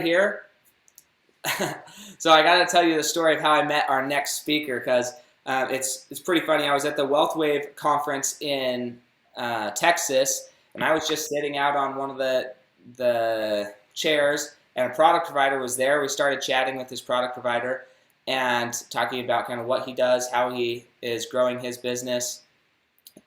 Here. So I got to tell you the story of how I met our next speaker because it's pretty funny. I was at the Wealth Wave conference in Texas, and I was just sitting out on one of the chairs, and a product provider was there. We started chatting with this product provider and talking about kind of what he does, how he is growing his business,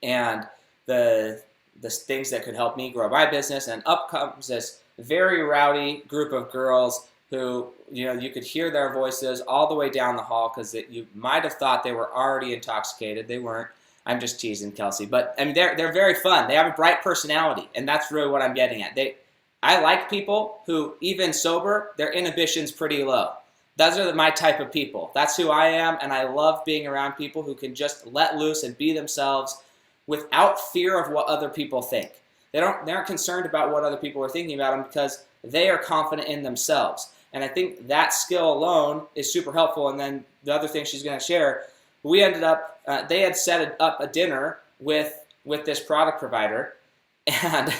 and the things that could help me grow my business. And up comes this very rowdy group of girls who, you could hear their voices all the way down the hall because you might have thought they were already intoxicated. They weren't. I'm just teasing, Kelcy. But I mean, they're very fun. They have a bright personality, and that's really what I'm getting at. I like people who, even sober, their inhibition's pretty low. Those are my type of people. That's who I am, and I love being around people who can just let loose and be themselves without fear of what other people think. They aren't concerned about what other people are thinking about them because they are confident in themselves. And I think that skill alone is super helpful. And then the other thing she's going to share, we ended up, they had set up a dinner with this product provider. And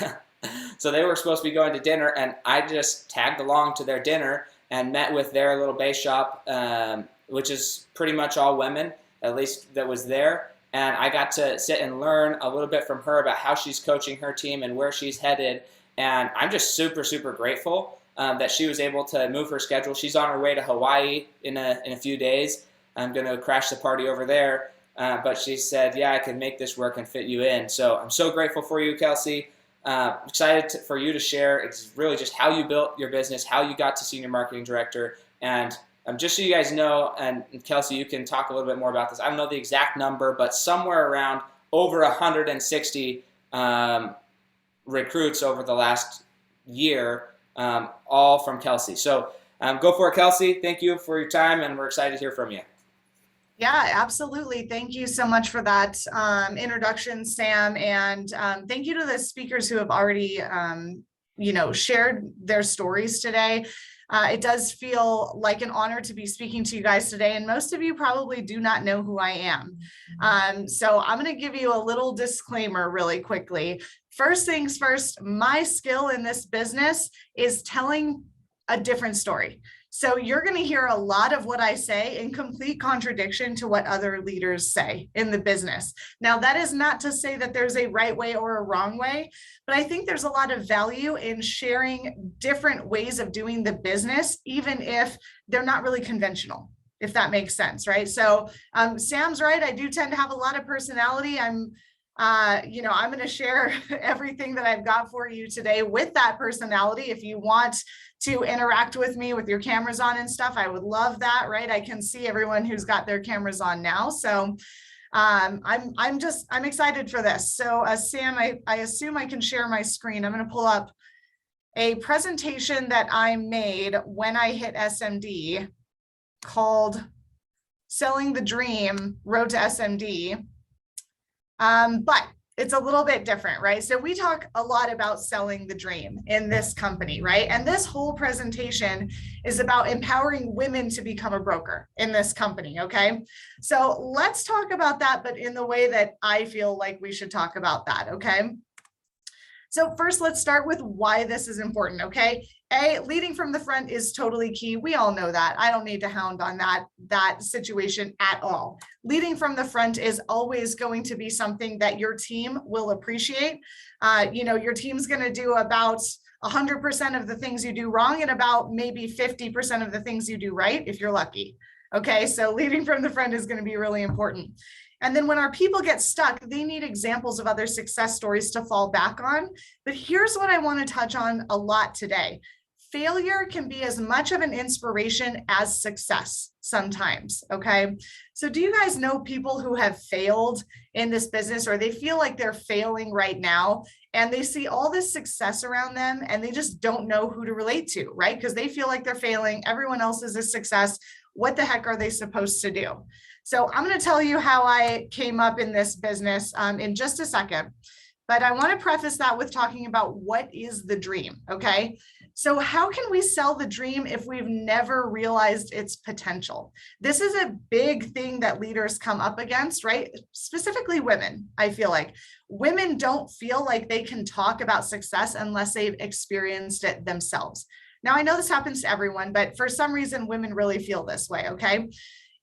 so they were supposed to be going to dinner, and I just tagged along to their dinner and met with their little base shop, which is pretty much all women, at least that was there. And I got to sit and learn a little bit from her about how she's coaching her team and where she's headed. And I'm just super, super grateful that she was able to move her schedule. She's on her way to Hawaii in a few days. I'm going to crash the party over there. But she said, yeah, I can make this work and fit you in. So I'm so grateful for you, Kelcy. Excited for you to share. It's really just how you built your business, how you got to senior marketing director. And just so you guys know, and Kelcy, you can talk a little bit more about this. I don't know the exact number, but somewhere around over 160 recruits over the last year, all from Kelcy. So go for it, Kelcy. Thank you for your time, and we're excited to hear from you. Yeah, absolutely. Thank you so much for that introduction, Sam. And thank you to the speakers who have already, shared their stories today. It does feel like an honor to be speaking to you guys today, and most of you probably do not know who I am. So I'm going to give you a little disclaimer really quickly. First things first, my skill in this business is telling a different story. So you're going to hear a lot of what I say in complete contradiction to what other leaders say in the business. Now, that is not to say that there's a right way or a wrong way, but I think there's a lot of value in sharing different ways of doing the business, even if they're not really conventional, if that makes sense, right? So Sam's right. I do tend to have a lot of personality. I'm going to share everything that I've got for you today with that personality. If you want to interact with me with your cameras on and stuff, I would love that, right? I can see everyone who's got their cameras on now. So I'm excited for this. So Sam, I assume I can share my screen. I'm going to pull up a presentation that I made when I hit SMD called Selling the Dream, Road to SMD. But it's a little bit different, right? So we talk a lot about selling the dream in this company, right? And this whole presentation is about empowering women to become a broker in this company, okay? So let's talk about that, but in the way that I feel like we should talk about that, okay? So first, let's start with why this is important, okay? Leading from the front is totally key. We all know that. I don't need to hound on that situation at all. Leading from the front is always going to be something that your team will appreciate. Your team's going to do about 100% of the things you do wrong and about maybe 50% of the things you do right, if you're lucky. Okay, so leading from the front is going to be really important. And then when our people get stuck, they need examples of other success stories to fall back on. But here's what I want to touch on a lot today. Failure can be as much of an inspiration as success sometimes, okay? So do you guys know people who have failed in this business, or they feel like they're failing right now and they see all this success around them and they just don't know who to relate to, right? Because they feel like they're failing. Everyone else is a success. What the heck are they supposed to do? So I'm going to tell you how I came up in this business in just a second. But I want to preface that with talking about what is the dream, okay? So how can we sell the dream if we've never realized its potential? This is a big thing that leaders come up against, right? Specifically women, I feel like. Women don't feel like they can talk about success unless they've experienced it themselves. Now, I know this happens to everyone, but for some reason, women really feel this way, okay?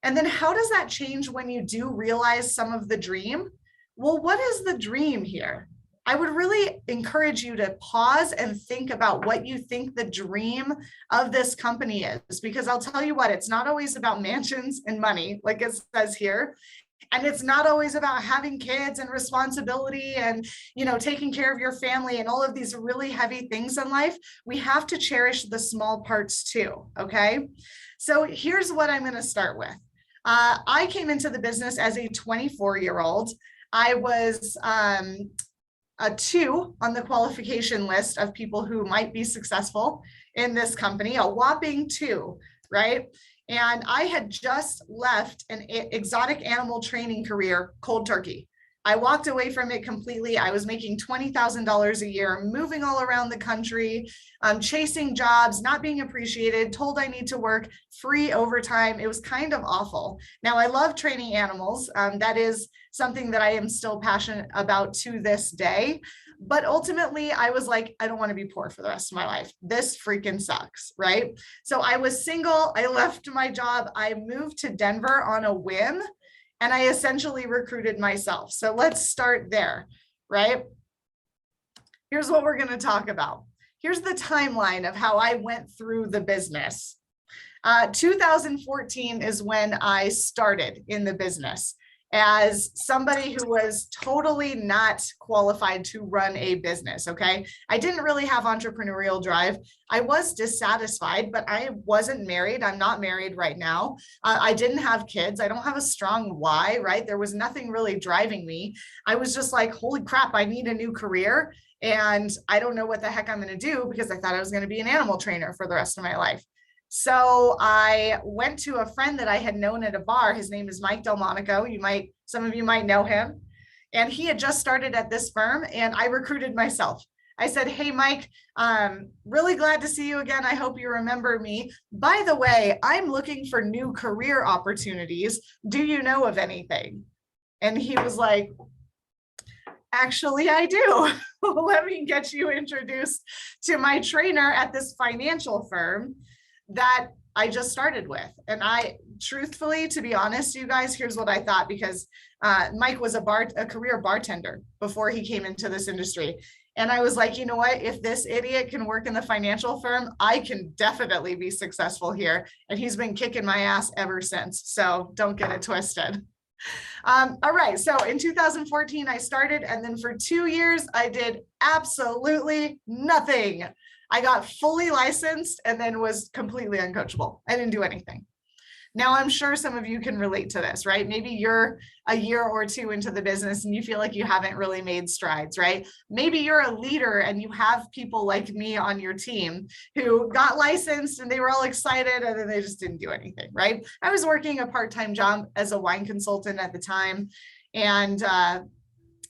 And then how does that change when you do realize some of the dream? Well, what is the dream here? I would really encourage you to pause and think about what you think the dream of this company is, because I'll tell you what, it's not always about mansions and money, like it says here. And it's not always about having kids and responsibility and, taking care of your family and all of these really heavy things in life. We have to cherish the small parts too, okay? So here's what I'm going to start with. I came into the business as a 24-year-old. I was a 2 on the qualification list of people who might be successful in this company, a whopping 2, right? And I had just left an exotic animal training career cold turkey. I walked away from it completely. I was making $20,000 a year, moving all around the country, chasing jobs, not being appreciated, told I need to work, free overtime. It was kind of awful. Now, I love training animals. That is something that I am still passionate about to this day. But ultimately, I was like, I don't want to be poor for the rest of my life. This freaking sucks, right? So I was single. I left my job. I moved to Denver on a whim, and I essentially recruited myself. So let's start there, right? Here's what we're going to talk about. Here's the timeline of how I went through the business. 2014 is when I started in the business as somebody who was totally not qualified to run a business, okay? I didn't really have entrepreneurial drive. I was dissatisfied, but I wasn't married. I'm not married right now. I didn't have kids. I don't have a strong why, right? There was nothing really driving me. I was just like, holy crap, I need a new career. And I don't know what the heck I'm going to do, because I thought I was going to be an animal trainer for the rest of my life. So I went to a friend that I had known at a bar. His name is Mike Delmonico. Some of you might know him. And he had just started at this firm, and I recruited myself. I said, hey, Mike, really glad to see you again. I hope you remember me. By the way, I'm looking for new career opportunities. Do you know of anything? And he was like, actually, I do. Let me get you introduced to my trainer at this financial firm that I just started with. And I truthfully, to be honest, you guys, here's what I thought, because Mike was a career bartender before he came into this industry. And I was like, you know what, if this idiot can work in the financial firm, I can definitely be successful here. And he's been kicking my ass ever since. So don't get it twisted. All right. So in 2014, I started, and then for 2 years, I did absolutely nothing. I got fully licensed and then was completely uncoachable. I didn't do anything. Now, I'm sure some of you can relate to this, right? Maybe you're a year or 2 into the business and you feel like you haven't really made strides, right? Maybe you're a leader and you have people like me on your team who got licensed and they were all excited and then they just didn't do anything, right? I was working a part-time job as a wine consultant at the time. And,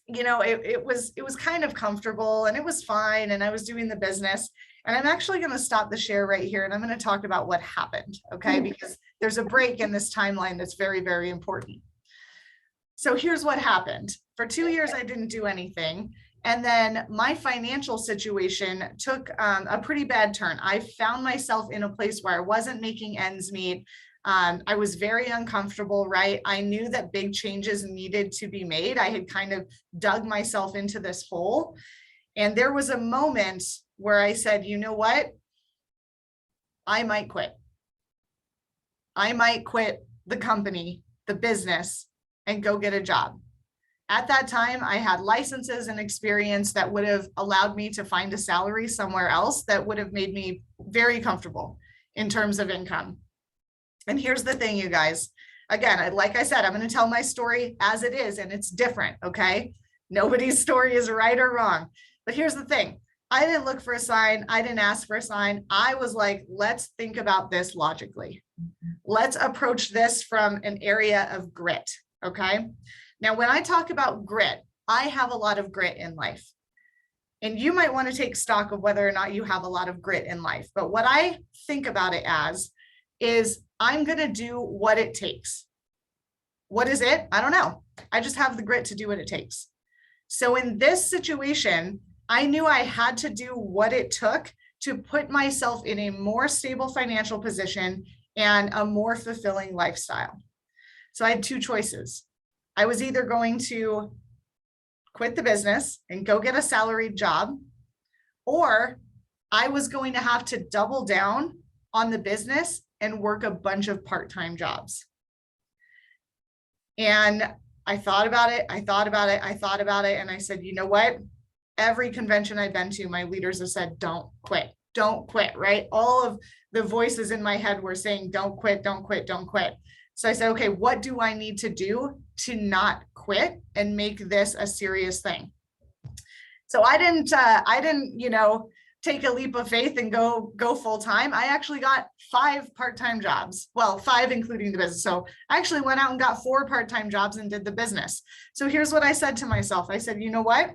it was kind of comfortable and it was fine. And I was doing the business. And I'm actually going to stop the share right here. And I'm going to talk about what happened, okay? Because there's a break in this timeline that's very, very important. So here's what happened. For 2 years, I didn't do anything. And then my financial situation took a pretty bad turn. I found myself in a place where I wasn't making ends meet. I was very uncomfortable, right? I knew that big changes needed to be made. I had kind of dug myself into this hole. And there was a moment where I said, you know what? I might quit. I might quit the company, the business, and go get a job. At that time, I had licenses and experience that would have allowed me to find a salary somewhere else that would have made me very comfortable in terms of income. And here's the thing, you guys. Again, like I said, I'm going to tell my story as it is, and it's different, okay? Nobody's story is right or wrong. But here's the thing. I didn't look for a sign. I didn't ask for a sign. I was like, let's think about this logically. Let's approach this from an area of grit, okay? Now, when I talk about grit, I have a lot of grit in life. And you might want to take stock of whether or not you have a lot of grit in life. But what I think about it as is I'm going to do what it takes. What is it? I don't know. I just have the grit to do what it takes. So in this situation, I knew I had to do what it took to put myself in a more stable financial position and a more fulfilling lifestyle. So I had two choices. I was either going to quit the business and go get a salaried job, or I was going to have to double down on the business and work a bunch of part-time jobs. And I thought about it. I thought about it. And I said, you know what? Every convention I've been to, my leaders have said, don't quit, right? All of the voices in my head were saying, don't quit. So I said, okay, what do I need to do to not quit and make this a serious thing? So I didn't, take a leap of faith and go full time. I actually got 5 part-time jobs. Well, 5 including the business. So I actually went out and got 4 part-time jobs and did the business. So here's what I said to myself. I said, you know what?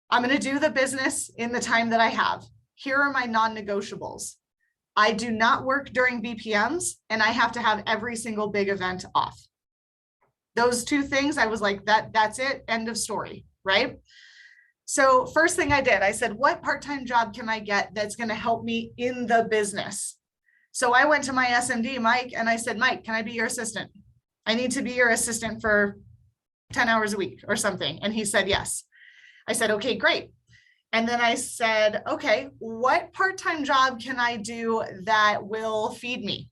I'm going to do the business in the time that I have. Here are my non-negotiables. I do not work during BPMs, and I have to have every single big event off. Those 2 things, I was like, that's it, end of story, right? So first thing I did, I said, what part-time job can I get that's going to help me in the business? So I went to my SMD, Mike, and I said, Mike, can I be your assistant? I need to be your assistant for 10 hours a week or something. And he said, yes. I said, okay, great. And then I said, okay, what part-time job can I do that will feed me?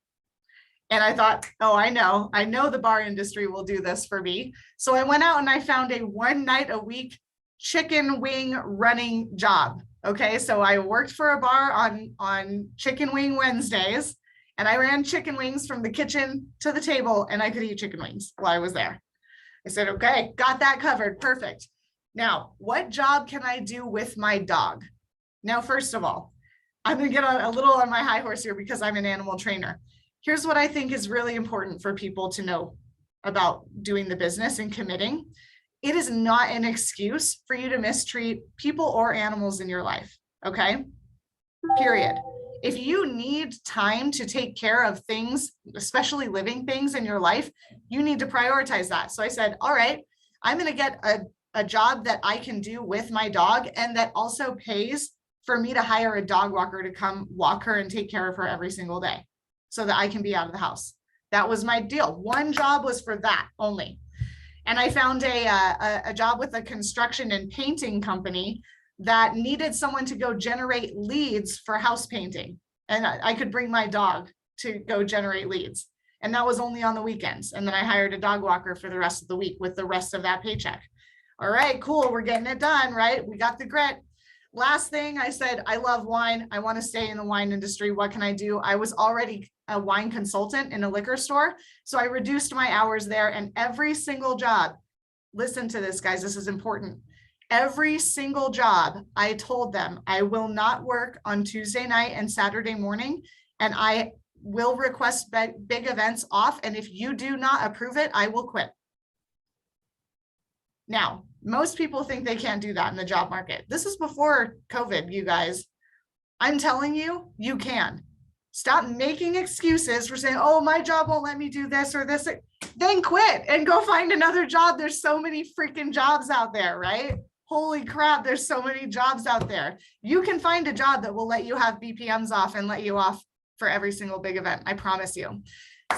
And I thought, oh, I know the bar industry will do this for me. So I went out and I found a 1 night a week chicken wing running job. Okay, so I worked for a bar on chicken wing Wednesdays, and I ran chicken wings from the kitchen to the table, and I could eat chicken wings while I was there. I said, okay, got that covered, perfect. Now, what job can I do with my dog? Now, first of all, I'm gonna get a little on my high horse here because I'm an animal trainer. Here's what I think is really important for people to know about doing the business and committing. It is not an excuse for you to mistreat people or animals in your life, okay? Period. If you need time to take care of things, especially living things in your life, you need to prioritize that. So I said, all right, I'm gonna get a job that I can do with my dog and that also pays for me to hire a dog walker to come walk her and take care of her every single day so that I can be out of the house. That was my deal. One job was for that only. And I found a job with a construction and painting company that needed someone to go generate leads for house painting. And I could bring my dog to go generate leads. And that was only on the weekends. And then I hired a dog walker for the rest of the week with the rest of that paycheck. All right, cool. We're getting it done, right? We got the grit. Last thing I said, I love wine. I want to stay in the wine industry. What can I do? I was already a wine consultant in a liquor store. So I reduced my hours there, and every single job, listen to this, guys, this is important. Every single job, I told them I will not work on Tuesday night and Saturday morning, and I will request big events off. And if you do not approve it, I will quit. Now, most people think they can't do that in the job market. This is before COVID, you guys. I'm telling you, you can. Stop making excuses for saying, oh, my job won't let me do this or this. Then quit and go find another job. There's so many freaking jobs out there, right? Holy crap, there's so many jobs out there. You can find a job that will let you have BPMs off and let you off for every single big event, I promise you.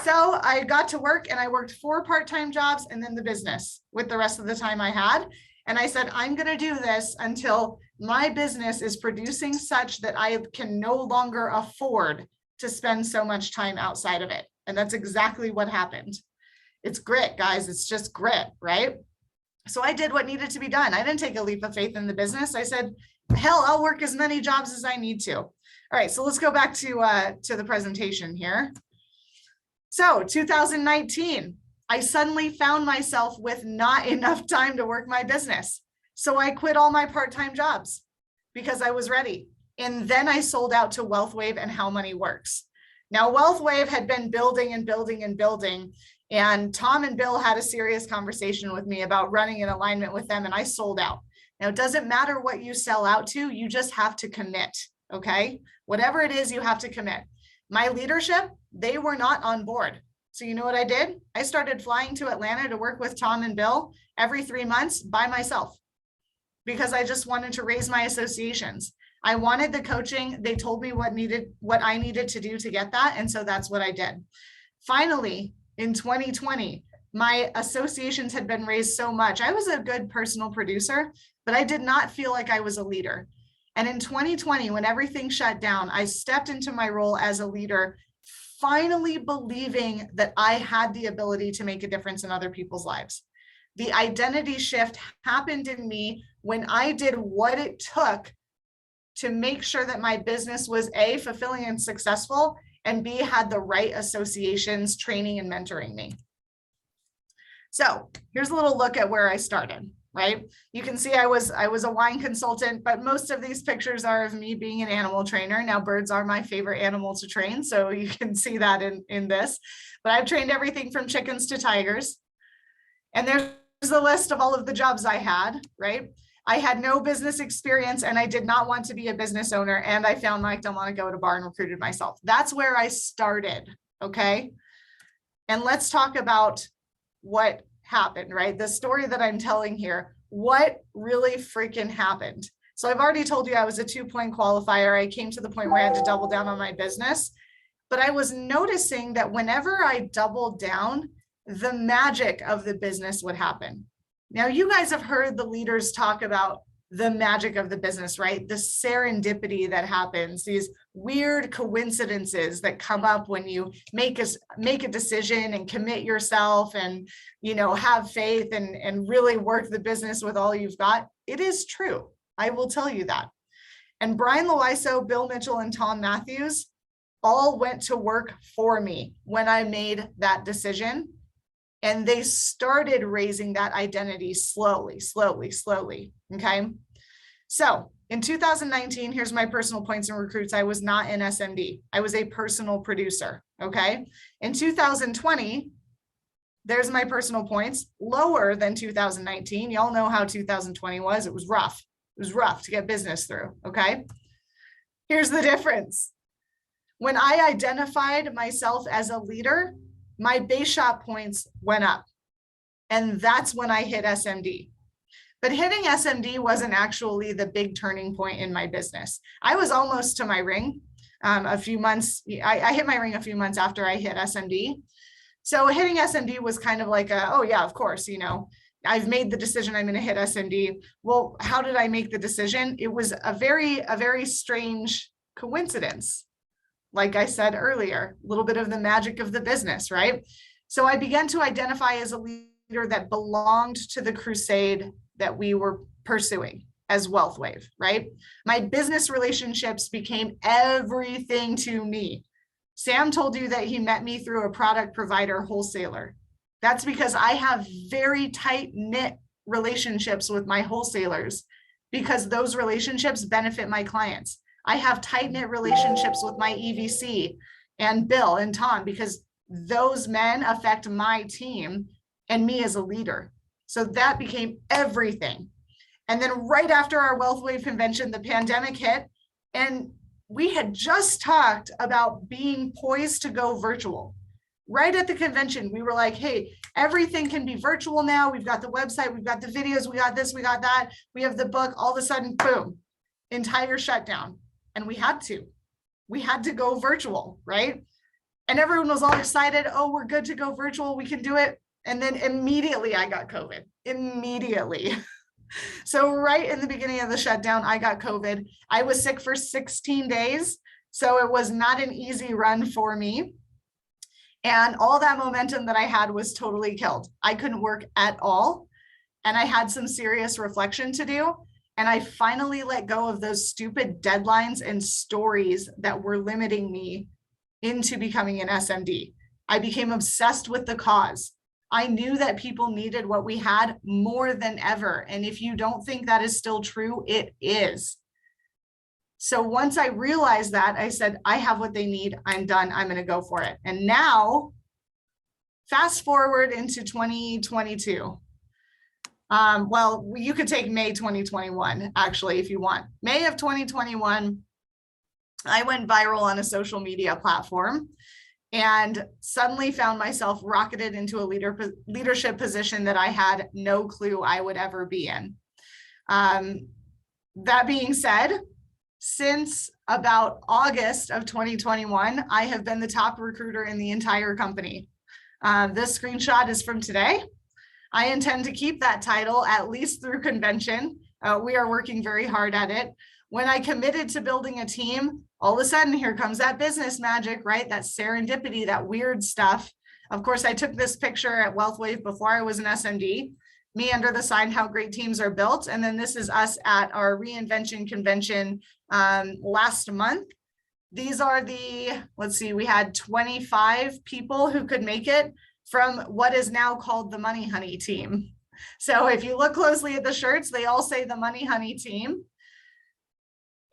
So I got to work and I worked 4 part-time jobs and then the business with the rest of the time I had. And I said, I'm going to do this until my business is producing such that I can no longer afford to spend so much time outside of it. And that's exactly what happened. It's grit, guys. It's just grit, right? So I did what needed to be done. I didn't take a leap of faith in the business. I said, hell, I'll work as many jobs as I need to. All right, so let's go back to the presentation here. So 2019, I suddenly found myself with not enough time to work my business. So I quit all my part-time jobs because I was ready. And then I sold out to WealthWave and How Money Works. Now, WealthWave had been building and building and building. And Tom and Bill had a serious conversation with me about running in alignment with them, and I sold out. Now, it doesn't matter what you sell out to, you just have to commit, okay? Whatever it is, you have to commit. My leadership, they were not on board. So you know what I did? I started flying to Atlanta to work with Tom and Bill every 3 months by myself because I just wanted to raise my associations. I wanted the coaching. They told me what I needed to do to get that. And so that's what I did. Finally, in 2020, my associations had been raised so much. I was a good personal producer, but I did not feel like I was a leader. And in 2020, when everything shut down, I stepped into my role as a leader, finally believing that I had the ability to make a difference in other people's lives. The identity shift happened in me when I did what it took to make sure that my business was A, fulfilling and successful, and B, had the right associations training and mentoring me. So here's a little look at where I started, right? You can see I was a wine consultant, but most of these pictures are of me being an animal trainer. Now, birds are my favorite animal to train, so you can see that in this. But I've trained everything from chickens to tigers. And there's a list of all of the jobs I had, right? I had no business experience and I did not want to be a business owner. And I found like, don't want to go to a bar and recruited myself. That's where I started, okay? And let's talk about what happened, right? The story that I'm telling here, what really freaking happened. So I've already told you I was a 2-point qualifier. I came to the point where I had to double down on my business, but I was noticing that whenever I doubled down, the magic of the business would happen. Now, you guys have heard the leaders talk about the magic of the business, right? The serendipity that happens, these weird coincidences that come up when you make a decision and commit yourself and, you know, have faith and really work the business with all you've got. It is true. I will tell you that. And Brian Loiso, Bill Mitchell, and Tom Matthews all went to work for me when I made that decision. And they started raising that identity slowly. Okay. So in 2019, here's my personal points and recruits. I was not in SMD. I was a personal producer. Okay. In 2020, there's my personal points, lower than 2019. Y'all know how 2020 was. It was rough. It was rough to get business through. Okay. Here's the difference. When I identified myself as a leader, my base shot points went up. And that's when I hit SMD. But hitting SMD wasn't actually the big turning point in my business. I was almost to my ring a few months. I hit my ring a few months after I hit SMD. So hitting SMD was kind of like oh yeah, of course, you know, I've made the decision I'm going to hit SMD. Well, how did I make the decision? It was a very strange coincidence. Like I said earlier, a little bit of the magic of the business, right? So I began to identify as a leader that belonged to the crusade that we were pursuing as WealthWave, right? My business relationships became everything to me. Sam told you that he met me through a product provider wholesaler. That's because I have very tight-knit relationships with my wholesalers because those relationships benefit my clients. I have tight-knit relationships with my EVC and Bill and Tom because those men affect my team and me as a leader. So that became everything. And then right after our WealthWave convention, the pandemic hit, and we had just talked about being poised to go virtual. Right at the convention, we were like, hey, everything can be virtual now. We've got the website, we've got the videos, we got this, we got that. We have the book. All of a sudden, boom, entire shutdown. And we had to go virtual, right? And everyone was all excited. Oh, we're good to go virtual. We can do it. And then immediately I got COVID, immediately. So right in the beginning of the shutdown, I got COVID. I was sick for 16 days. So it was not an easy run for me. And all that momentum that I had was totally killed. I couldn't work at all. And I had some serious reflection to do. And I finally let go of those stupid deadlines and stories that were limiting me into becoming an SMD. I became obsessed with the cause. I knew that people needed what we had more than ever. And if you don't think that is still true, it is. So once I realized that, I said, I have what they need. I'm done. I'm going to go for it. And now, fast forward into 2022. Well, you could take May 2021, actually, if you want. May of 2021, I went viral on a social media platform and suddenly found myself rocketed into a leadership position that I had no clue I would ever be in. That being said, since about August of 2021, I have been the top recruiter in the entire company. This screenshot is from today. I intend to keep that title at least through convention. We are working very hard at it. When I committed to building a team, all of a sudden, here comes that business magic, right? That serendipity, that weird stuff. Of course, I took this picture at WealthWave before I was an SMD, me under the sign, How Great Teams Are Built. And then this is us at our reinvention convention last month. These are the, let's see, we had 25 people who could make it from what is now called the Money Honey team. So if you look closely at the shirts, they all say the Money Honey team.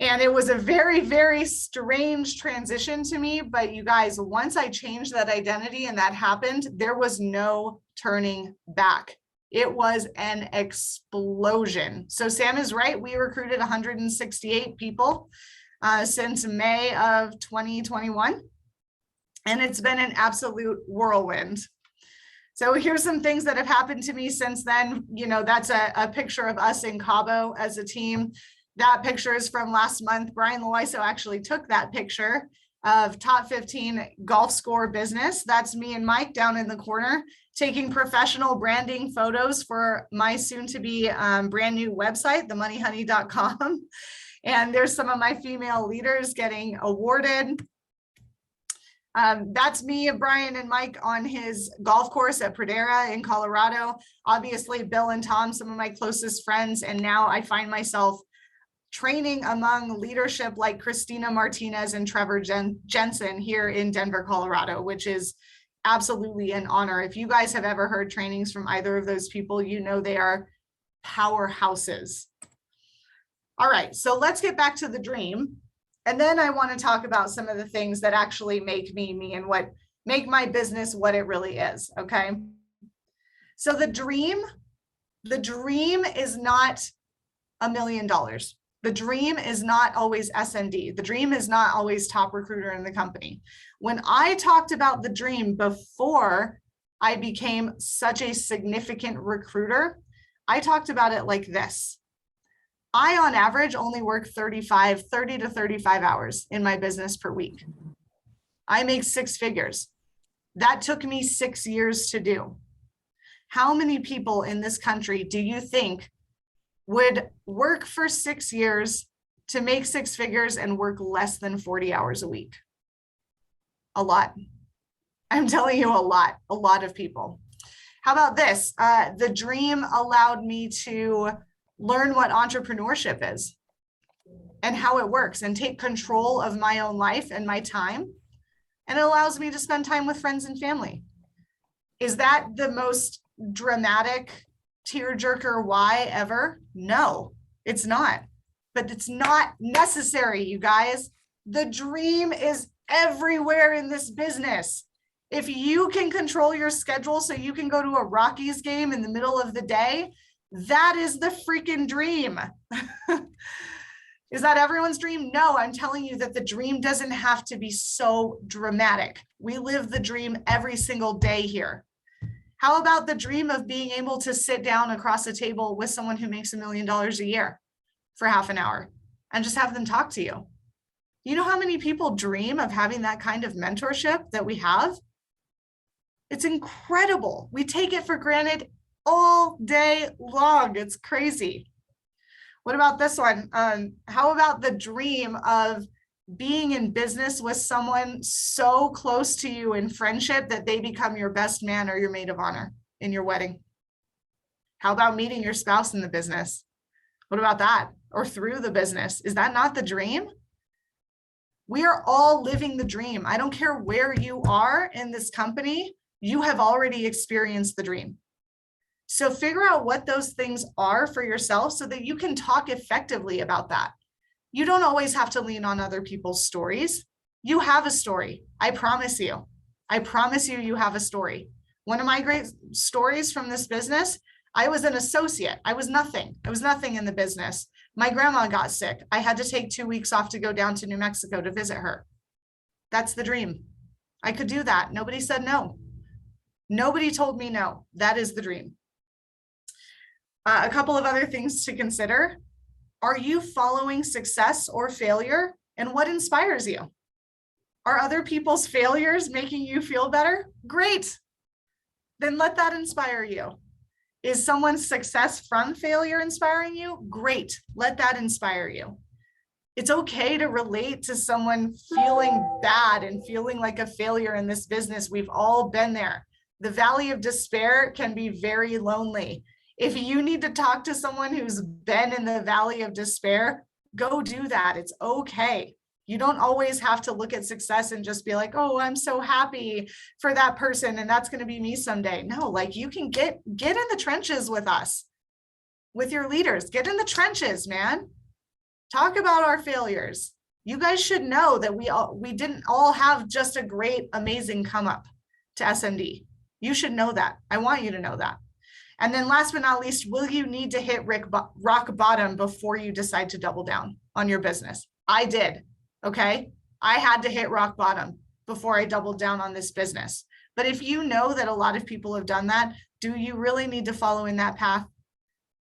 And it was a very, very strange transition to me. But you guys, once I changed that identity and that happened, there was no turning back. It was an explosion. So Sam is right. We recruited 168 people since May of 2021. And it's been an absolute whirlwind. So here's some things that have happened to me since then. You know, that's a picture of us in Cabo as a team. That picture is from last month. Brian Loiso actually took that picture of top 15 golf score business. That's me and Mike down in the corner taking professional branding photos for my soon to be brand new website, themoneyhoney.com. And there's some of my female leaders getting awarded. That's me, Brian and Mike on his golf course at Pradera in Colorado. Obviously, Bill and Tom, some of my closest friends. And now I find myself training among leadership like Christina Martinez and Trevor Jensen here in Denver, Colorado, which is absolutely an honor. If you guys have ever heard trainings from either of those people, you know they are powerhouses. All right, so let's get back to the dream. And then I want to talk about some of the things that actually make me me and what make my business what it really is, okay? So the dream is not $1 million. The dream is not always SMD. The dream is not always top recruiter in the company. When I talked about the dream before I became such a significant recruiter, I talked about it like this. I, on average, only work 30 to 35 hours in my business per week. I make 6 figures. That took me 6 years to do. How many people in this country do you think would work for 6 years to make 6 figures and work less than 40 hours a week? A lot. I'm telling you, a lot of people. How about this? The dream allowed me to learn what entrepreneurship is and how it works and take control of my own life and my time. And it allows me to spend time with friends and family. Is that the most dramatic tearjerker why ever? No, it's not. But it's not necessary, you guys. The dream is everywhere in this business. If you can control your schedule so you can go to a Rockies game in the middle of the day, that is the freaking dream. Is that everyone's dream? No, I'm telling you that the dream doesn't have to be so dramatic. We live the dream every single day here. How about the dream of being able to sit down across a table with someone who makes $1 million a year for half an hour and just have them talk to you? You know how many people dream of having that kind of mentorship that we have? It's incredible. We take it for granted all day long. It's crazy. What about this one? How about the dream of being in business with someone so close to you in friendship that they become your best man or your maid of honor in your wedding? How about meeting your spouse in the business? What about that? Or through the business? Is that not the dream? We are all living the dream. I don't care where you are in this company, you have already experienced the dream. So figure out what those things are for yourself so that you can talk effectively about that. You don't always have to lean on other people's stories. You have a story. I promise you. I promise you, you have a story. One of my great stories from this business, I was an associate. I was nothing. I was nothing in the business. My grandma got sick. I had to take 2 weeks off to go down to New Mexico to visit her. That's the dream. I could do that. Nobody said no. Nobody told me no. That is the dream. A couple of other things to consider. Are you following success or failure? And what inspires you? Are other people's failures making you feel better? Great. Then let that inspire you. Is someone's success from failure inspiring you? Great. Let that inspire you. It's okay to relate to someone feeling bad and feeling like a failure in this business. We've all been there. The valley of despair can be very lonely. If you need to talk to someone who's been in the valley of despair, go do that. It's okay. You don't always have to look at success and just be like, oh, I'm so happy for that person and that's going to be me someday. No, like you can get in the trenches with us, with your leaders. Get in the trenches, man. Talk about our failures. You guys should know that we didn't all have just a great, amazing come up to SMD. You should know that. I want you to know that. And then last but not least, will you need to hit rock bottom before you decide to double down on your business? I did. Okay. I had to hit rock bottom before I doubled down on this business. But if you know that a lot of people have done that, do you really need to follow in that path?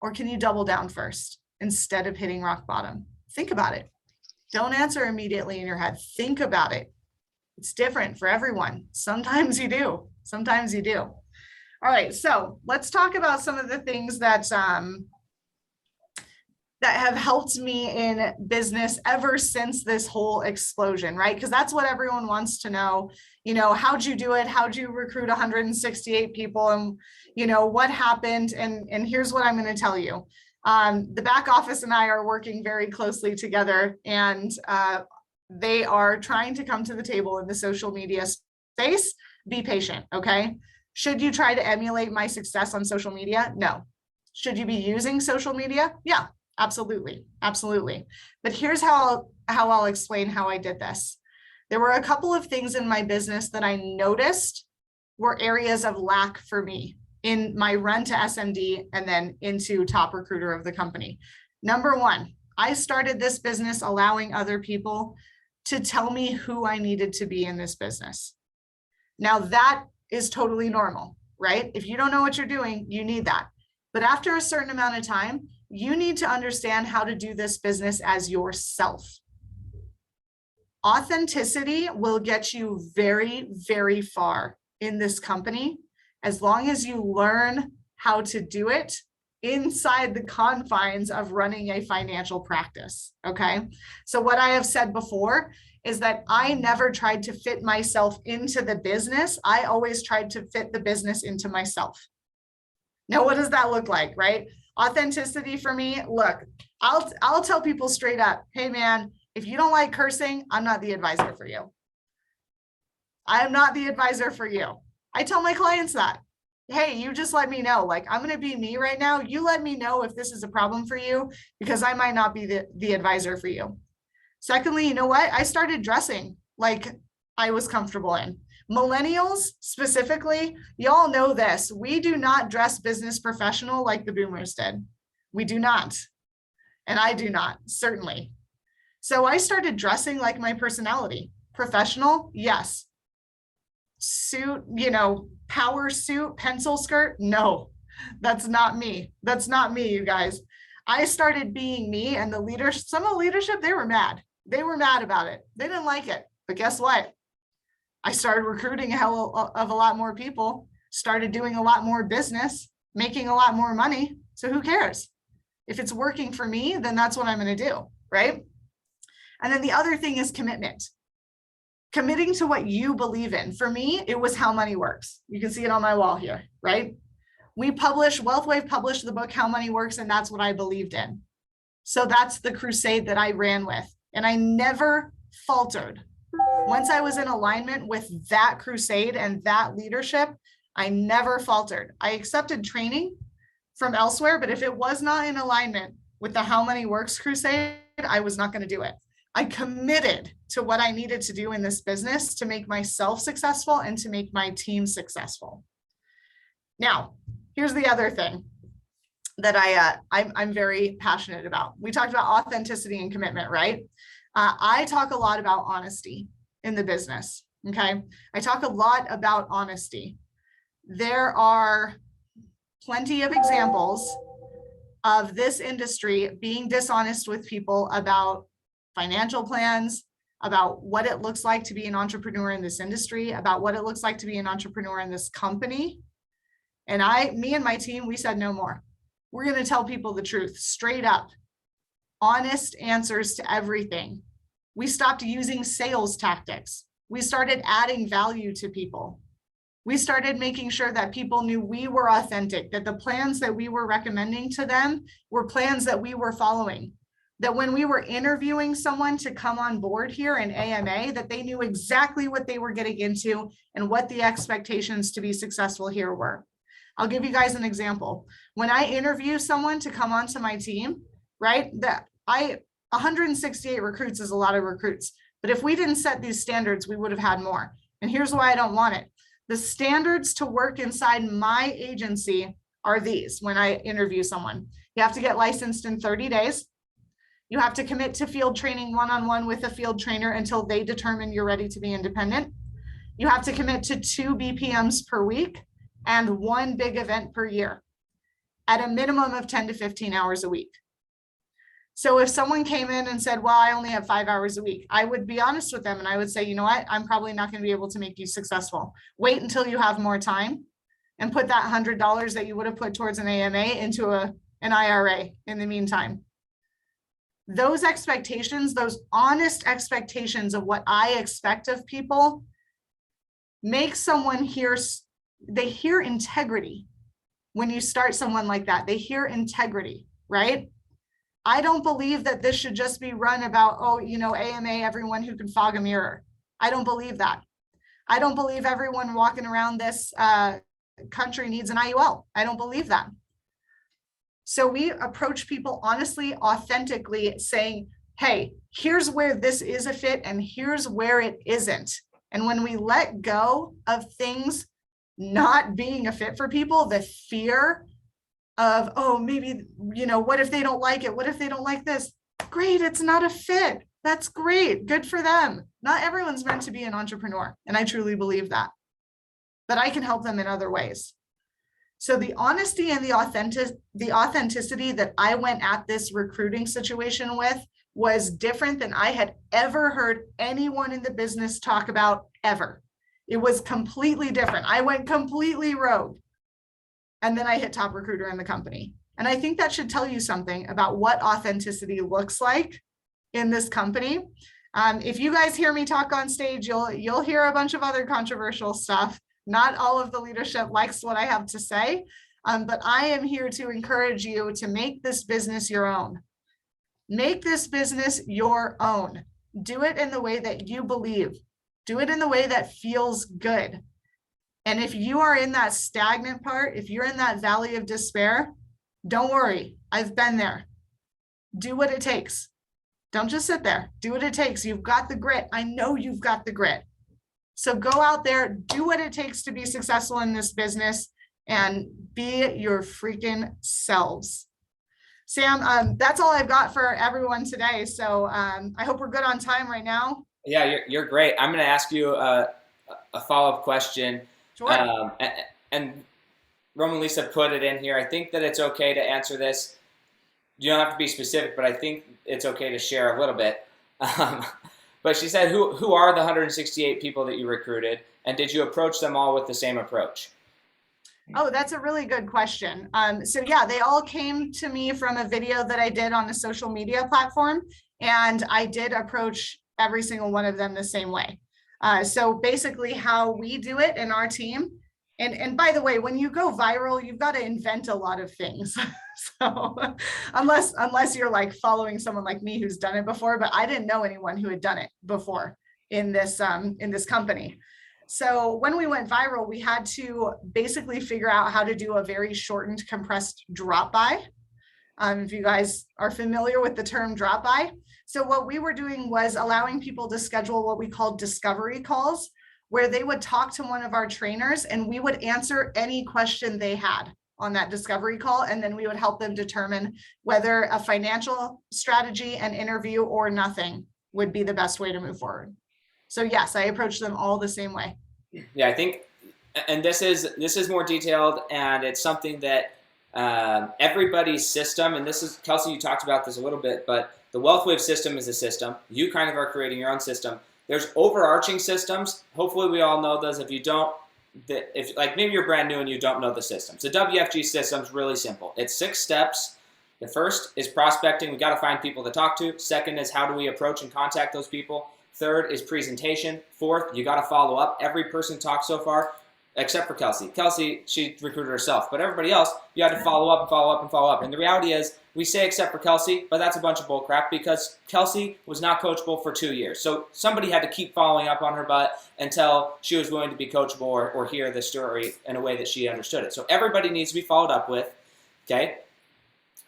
Or can you double down first instead of hitting rock bottom? Think about it. Don't answer immediately in your head. Think about it. It's different for everyone. Sometimes you do. Sometimes you do. All right. So let's talk about some of the things that have helped me in business ever since this whole explosion, right? Because that's what everyone wants to know. You know, how'd you do it? How'd you recruit 168 people? And, you know, what happened? And here's what I'm going to tell you. The back office and I are working very closely together, and they are trying to come to the table in the social media space. Be patient, okay? Should you try to emulate my success on social media? No. Should you be using social media? Yeah, absolutely, absolutely. But here's how I'll explain how I did this. There were a couple of things in my business that I noticed were areas of lack for me in my run to SMD and then into top recruiter of the company. Number one, I started this business allowing other people to tell me who I needed to be in this business. Now that is totally normal, right? If you don't know what you're doing, you need that. But after a certain amount of time, you need to understand how to do this business as yourself. Authenticity will get you very, very far in this company as long as you learn how to do it inside the confines of running a financial practice, okay? So what I have said before is that I never tried to fit myself into the business. I always tried to fit the business into myself. Now, what does that look like, right? Authenticity for me, look, I'll tell people straight up, hey man, if you don't like cursing, I'm not the advisor for you. I am not the advisor for you. I tell my clients that, hey, you just let me know, like I'm going to be me right now. You let me know if this is a problem for you, because I might not be the advisor for you. Secondly, you know what? I started dressing like I was comfortable in. Millennials specifically, y'all know this. We do not dress business professional like the boomers did. We do not. And I do not, certainly. So I started dressing like my personality. Professional, yes. Suit, you know, power suit, pencil skirt, no, that's not me. That's not me, you guys. I started being me, and the leaders, some of the leadership, they were mad. They were mad about it. They didn't like it. But guess what? I started recruiting a hell of a lot more people, started doing a lot more business, making a lot more money. So who cares? If it's working for me, then that's what I'm going to do, right? And then the other thing is commitment. Committing to what you believe in. For me, it was How Money Works. You can see it on my wall here, right? WealthWave published the book How Money Works, and that's what I believed in. So that's the crusade that I ran with, and I never faltered. Once I was in alignment with that crusade and that leadership, I never faltered. I accepted training from elsewhere, but if it was not in alignment with the How Money Works crusade, I was not going to do it. I committed to what I needed to do in this business to make myself successful and to make my team successful. Now, here's the other thing that I'm very passionate about. We talked about authenticity and commitment, right? I talk a lot about honesty in the business, okay? I talk a lot about honesty. There are plenty of examples of this industry being dishonest with people about financial plans, about what it looks like to be an entrepreneur in this industry, about what it looks like to be an entrepreneur in this company. And me and my team, we said no more. We're going to tell people the truth, straight up, honest answers to everything. We stopped using sales tactics. We started adding value to people. We started making sure that people knew we were authentic, that the plans that we were recommending to them were plans that we were following, that when we were interviewing someone to come on board here in AMA, that they knew exactly what they were getting into and what the expectations to be successful here were. I'll give you guys an example. When I interview someone to come onto my team, right, 168 recruits is a lot of recruits, but if we didn't set these standards, we would have had more. And here's why I don't want it. The standards to work inside my agency are these. When I interview someone, you have to get licensed in 30 days. You have to commit to field training one-on-one with a field trainer until they determine you're ready to be independent. You have to commit to 2 BPMs per week and 1 big event per year at a minimum of 10 to 15 hours a week. So if someone came in and said, well, I only have 5 hours a week, I would be honest with them and I would say, you know what, I'm probably not going to be able to make you successful. Wait until you have more time and put that $100 that you would have put towards an AMA into an IRA in the meantime. Those expectations, those honest expectations of what I expect of people, make someone hear, they hear integrity. When you start someone like that, they hear integrity, right? I don't believe that this should just be run about, oh, you know, AMA, everyone who can fog a mirror. I don't believe that. I don't believe everyone walking around this country needs an IUL. I don't believe that. So we approach people honestly, authentically, saying, hey, here's where this is a fit and here's where it isn't. And when we let go of things not being a fit for people, the fear of, oh, maybe, you know, what if they don't like it? What if they don't like this? Great, it's not a fit. That's great. Good for them. Not everyone's meant to be an entrepreneur. And I truly believe that. But I can help them in other ways. So the honesty and the authenticity that I went at this recruiting situation with was different than I had ever heard anyone in the business talk about ever. It was completely different. I went completely rogue. And then I hit top recruiter in the company. And I think that should tell you something about what authenticity looks like in this company. If you guys hear me talk on stage, you'll hear a bunch of other controversial stuff. Not all of the leadership likes what I have to say, but I am here to encourage you to make this business your own. Make this business your own. Do it in the way that you believe. Do it in the way that feels good. And if you are in that stagnant part, if you're in that valley of despair, don't worry. I've been there. Do what it takes. Don't just sit there. Do what it takes. You've got the grit. I know you've got the grit. So go out there, do what it takes to be successful in this business and be your freaking selves. Sam, that's all I've got for everyone today. So I hope we're good on time right now. Yeah, you're great. I'm going to ask you a follow-up question. Sure. And Roman Lisa put it in here. I think that it's okay to answer this. You don't have to be specific, but I think it's okay to share a little bit. But she said, who are the 168 people that you recruited? And did you approach them all with the same approach? Oh, that's a really good question. So yeah, they all came to me from a video that I did on a social media platform. And I did approach every single one of them the same way. So basically how we do it in our team. And by the way, when you go viral, you've got to invent a lot of things. So unless you're like following someone like me who's done it before, but I didn't know anyone who had done it before in this company. So when we went viral, we had to basically figure out how to do a very shortened, compressed drop by. If you guys are familiar with the term drop by. So what we were doing was allowing people to schedule what we called discovery calls, where they would talk to one of our trainers and we would answer any question they had on that discovery call. And then we would help them determine whether a financial strategy, an interview, or nothing would be the best way to move forward. So yes, I approach them all the same way. Yeah, I think, and this is more detailed, and it's something that Everybody's system, and this is, Kelcy, you talked about this a little bit, but the WealthWave system is a system. You kind of are creating your own system. There's overarching systems. Hopefully we all know those. If you don't, if like maybe you're brand new and you don't know the systems. The WFG system is really simple. It's 6 steps. The first is prospecting. We got to find people to talk to. Second is how do we approach and contact those people. Third is presentation. Fourth, you got to follow up. Every person talked so far, except for Kelcy. Kelcy, she recruited herself, but everybody else, you had to follow up and follow up and follow up. And the reality is, we say except for Kelcy, but that's a bunch of bull crap because Kelcy was not coachable for 2 years. So somebody had to keep following up on her butt until she was willing to be coachable or hear the story in a way that she understood it. So everybody needs to be followed up with, okay?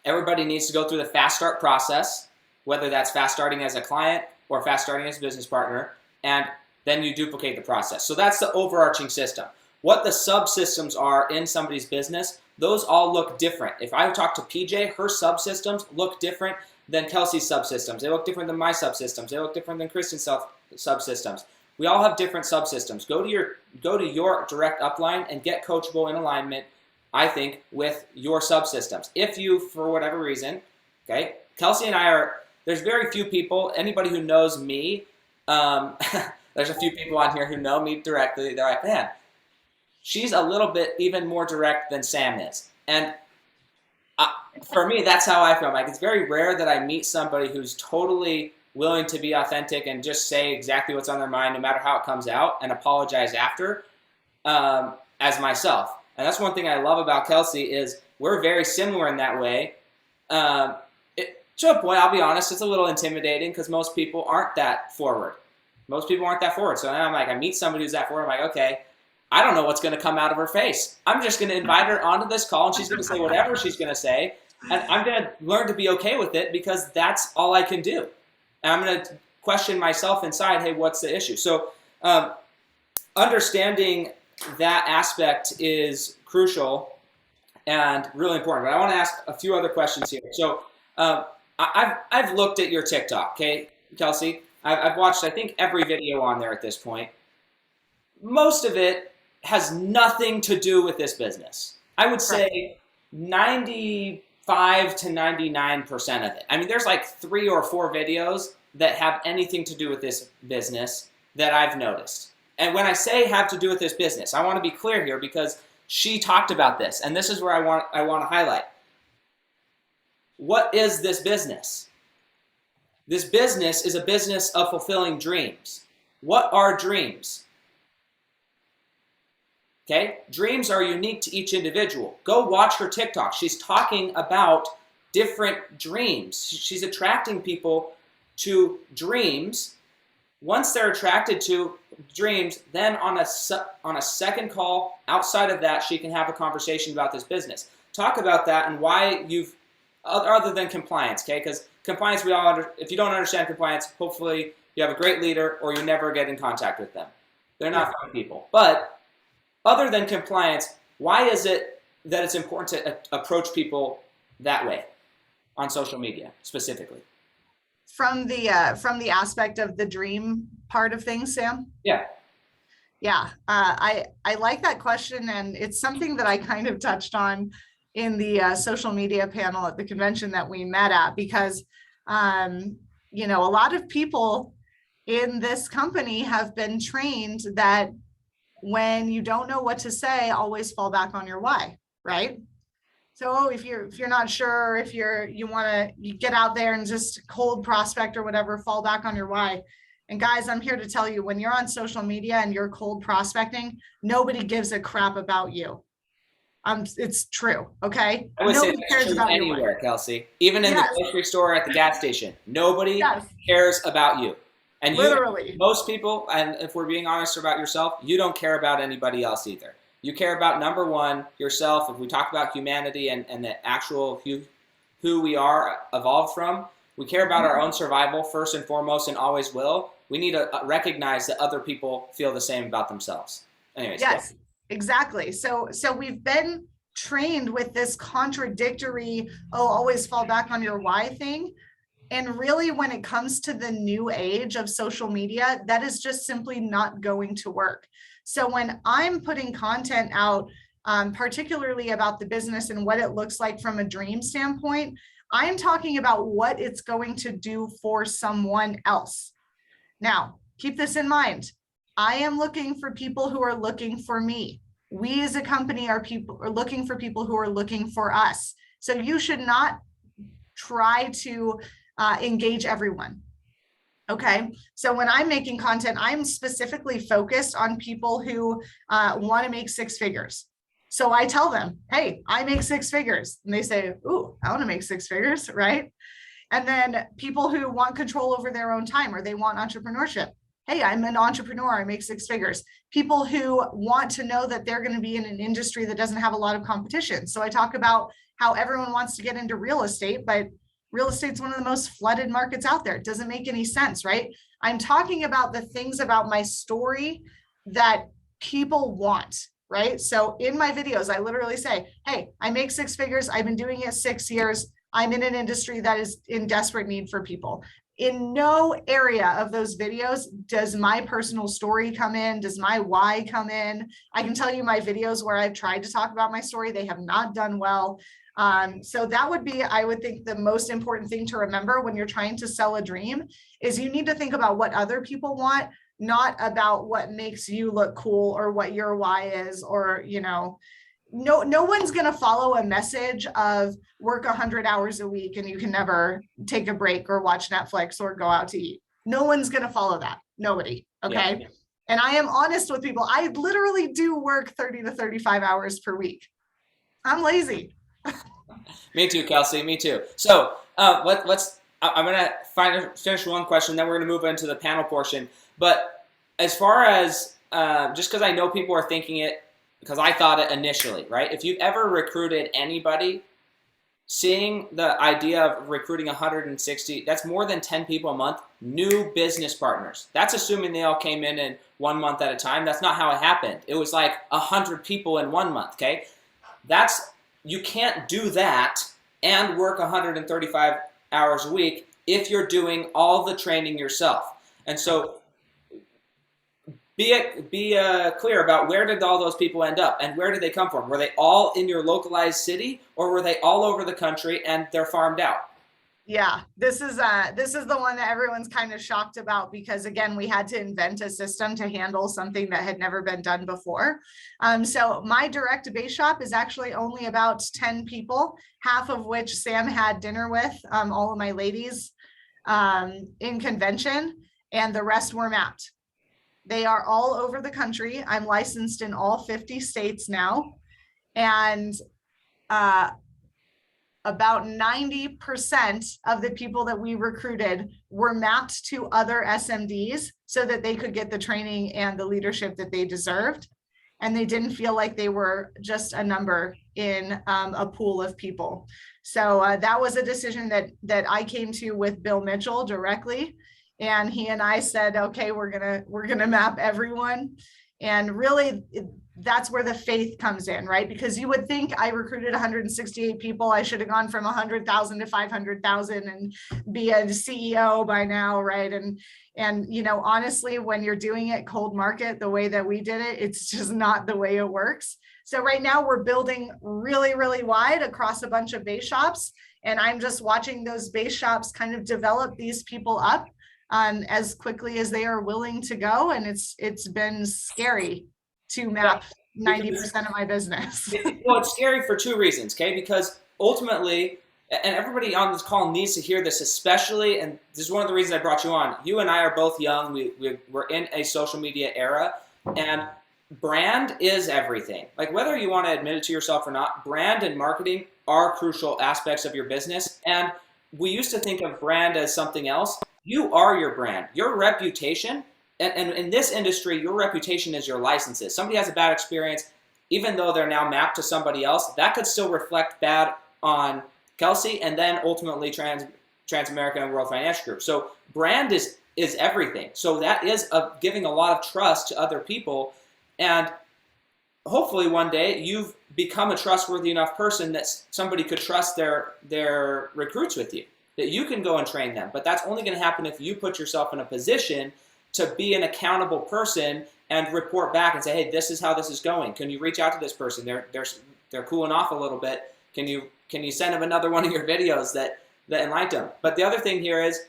Everybody needs to go through the fast start process, whether that's fast starting as a client or fast starting as a business partner, and then you duplicate the process. So that's the overarching system. What the subsystems are in somebody's business, those all look different. If I talk to PJ, her subsystems look different than Kelcy's subsystems. They look different than my subsystems. They look different than Kristen's subsystems. We all have different subsystems. Go to your direct upline and get coachable in alignment, I think, with your subsystems. If you, for whatever reason, okay, Kelcy and I are, there's very few people, anybody who knows me, there's a few people on here who know me directly. They're like, man, she's a little bit even more direct than Sam is. And for me, that's how I feel. Like, it's very rare that I meet somebody who's totally willing to be authentic and just say exactly what's on their mind, no matter how it comes out, and apologize after, as myself. And that's one thing I love about Kelcy is we're very similar in that way. To a point, I'll be honest, it's a little intimidating because most people aren't that forward. Most people aren't that forward. So then I'm like, I meet somebody who's that forward, I'm like, okay, I don't know what's going to come out of her face. I'm just going to invite her onto this call, and she's going to say whatever she's going to say, and I'm going to learn to be okay with it because that's all I can do. And I'm going to question myself inside, hey, what's the issue? So understanding that aspect is crucial and really important. But I want to ask a few other questions here. So I've looked at your TikTok, okay, Kelcy? I've watched, I think, every video on there at this point. Most of it has nothing to do with this business. I would say 95 to 99% of it. I mean, there's like 3 or 4 videos that have anything to do with this business that I've noticed. And when I say have to do with this business, I want to be clear here because she talked about this, and this is where I want to highlight. What is this business? This business is a business of fulfilling dreams. What are dreams? Okay, dreams are unique to each individual. Go watch her TikTok. She's talking about different dreams. She's attracting people to dreams. Once they're attracted to dreams, then on a second call outside of that, she can have a conversation about this business. Talk about that and why you've, other than compliance, okay? Because compliance, we all if you don't understand compliance, hopefully you have a great leader or you never get in contact with them. They're not fun people. But other than compliance, why is it that it's important to approach people that way on social media specifically? From the aspect of the dream part of things, Sam? Yeah. Yeah, I like that question, and it's something that I kind of touched on in the social media panel at the convention that we met at, because you know, a lot of people in this company have been trained that when you don't know what to say, always fall back on your why, right? So if you're not sure, if you want to get out there and just cold prospect or whatever, fall back on your why. And guys, I'm here to tell you, when you're on social media and you're cold prospecting, nobody gives a crap about you. It's true, okay? I would Nobody say cares that's true about anywhere, Kelcy. Even in Yes. the grocery store, at the gas station, nobody Yes. cares about you. And Literally. most people, and if we're being honest about yourself, you don't care about anybody else either. You care about, number one, yourself. If we talk about humanity and the actual who we are evolved from, we care about our own survival first and foremost, and always will. We need to recognize that other people feel the same about themselves. Anyways, Yes, exactly. So we've been trained with this contradictory, oh, always fall back on your why thing. And really, when it comes to the new age of social media, that is just simply not going to work. So when I'm putting content out particularly about the business and what it looks like from a dream standpoint. I'm talking about what it's going to do for someone else. Now, keep this in mind. I am looking for people who are looking for me. We as a company are looking for people who are looking for us. So you should not try to engage everyone. Okay, so when I'm making content, I'm specifically focused on people who want to make six figures. So I tell them, hey, I make six figures. And they say, ooh, I want to make six figures, right? And then people who want control over their own time, or they want entrepreneurship. Hey, I'm an entrepreneur, I make six figures. People who want to know that they're going to be in an industry that doesn't have a lot of competition. So I talk about how everyone wants to get into real estate, but real estate's one of the most flooded markets out there. It doesn't make any sense, right? I'm talking about the things about my story that people want, right? So in my videos, I literally say, hey, I make six figures. I've been doing it 6 years. I'm in an industry that is in desperate need for people. In no area of those videos does my personal story come in, does my why come in. I can tell you my videos where I've tried to talk about my story, they have not done well. So that would be, I would think, the most important thing to remember when you're trying to sell a dream is you need to think about what other people want, not about what makes you look cool or what your why is, or, you know, no one's going to follow a message of work 100 hours a week and you can never take a break or watch Netflix or go out to eat. No one's going to follow that. Nobody. Okay. Yeah. And I am honest with people. I literally do work 30 to 35 hours per week. I'm lazy. Me too, Kelcy. Me too. So I'm going to finish one question, then we're going to move into the panel portion. But as far as just because I know people are thinking it, because I thought it initially, right? If you've ever recruited anybody, seeing the idea of recruiting 160, that's more than 10 people a month, new business partners. That's assuming they all came in 1 month at a time. That's not how it happened. It was like 100 people in 1 month, okay? You can't do that and work 135 hours a week if you're doing all the training yourself. And so be clear about where did all those people end up and where did they come from? Were they all in your localized city, or were they all over the country and they're farmed out? Yeah, this is the one that everyone's kind of shocked about, because again, we had to invent a system to handle something that had never been done before. So my direct base shop is actually only about 10 people, half of which Sam had dinner with, all of my ladies in convention, and the rest were mapped. They are all over the country. I'm licensed in all 50 states now. And about 90% of the people that we recruited were mapped to other SMDs so that they could get the training and the leadership that they deserved. And they didn't feel like they were just a number in a pool of people. So that was a decision that I came to with Bill Mitchell directly. And he and I said, okay, we're gonna map everyone. And really, that's where the faith comes in, right? Because you would think I recruited 168 people, I should have gone from 100,000 to 500,000 and be a CEO by now, right? And you know, honestly, when you're doing it cold market the way that we did it, it's just not the way it works. So right now we're building really, really wide across a bunch of base shops, and I'm just watching those base shops kind of develop these people up as quickly as they are willing to go. And it's been scary to map 90% of my business. Well, it's scary for two reasons, okay? Because ultimately, and everybody on this call needs to hear this, especially, and this is one of the reasons I brought you on. You and I are both young. We're in a social media era, and brand is everything. Like, whether you want to admit it to yourself or not, brand and marketing are crucial aspects of your business. And we used to think of brand as something else. You are your brand. Your reputation, and in this industry, your reputation is your licenses. Somebody has a bad experience, even though they're now mapped to somebody else, that could still reflect bad on Kelcy and then ultimately Transamerica and World Financial Group. So brand is everything. So that is giving a lot of trust to other people. And hopefully one day you've become a trustworthy enough person that somebody could trust their recruits with you, that you can go and train them. But that's only going to happen if you put yourself in a position to be an accountable person and report back and say, hey, this is how this is going. Can you reach out to this person? They're cooling off a little bit. Can you send them another one of your videos that enlightened them? But the other thing here is,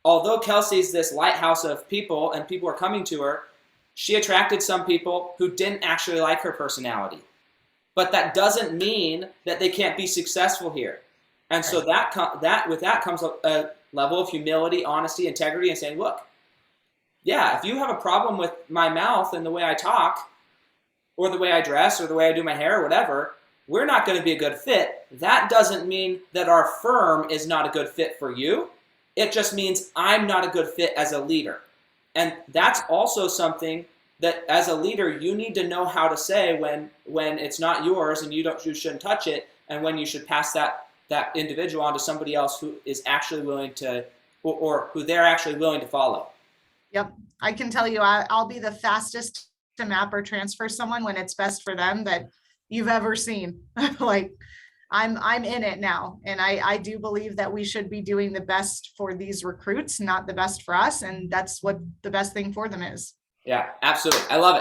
although Kelcy's this lighthouse of people and people are coming to her, she attracted some people who didn't actually like her personality. But that doesn't mean that they can't be successful here. And so with that comes a level of humility, honesty, integrity, and saying, look, yeah, if you have a problem with my mouth and the way I talk, or the way I dress, or the way I do my hair, or whatever, we're not going to be a good fit. That doesn't mean that our firm is not a good fit for you. It just means I'm not a good fit as a leader. And that's also something that as a leader, you need to know how to say when it's not yours and you shouldn't touch it, and when you should pass that individual on to somebody else who is actually willing to, or who they're actually willing to follow. Yep. I can tell you, I'll be the fastest to map or transfer someone when it's best for them that you've ever seen. Like, I'm in it now. And I do believe that we should be doing the best for these recruits, not the best for us. And that's what the best thing for them is. Yeah, absolutely. I love it.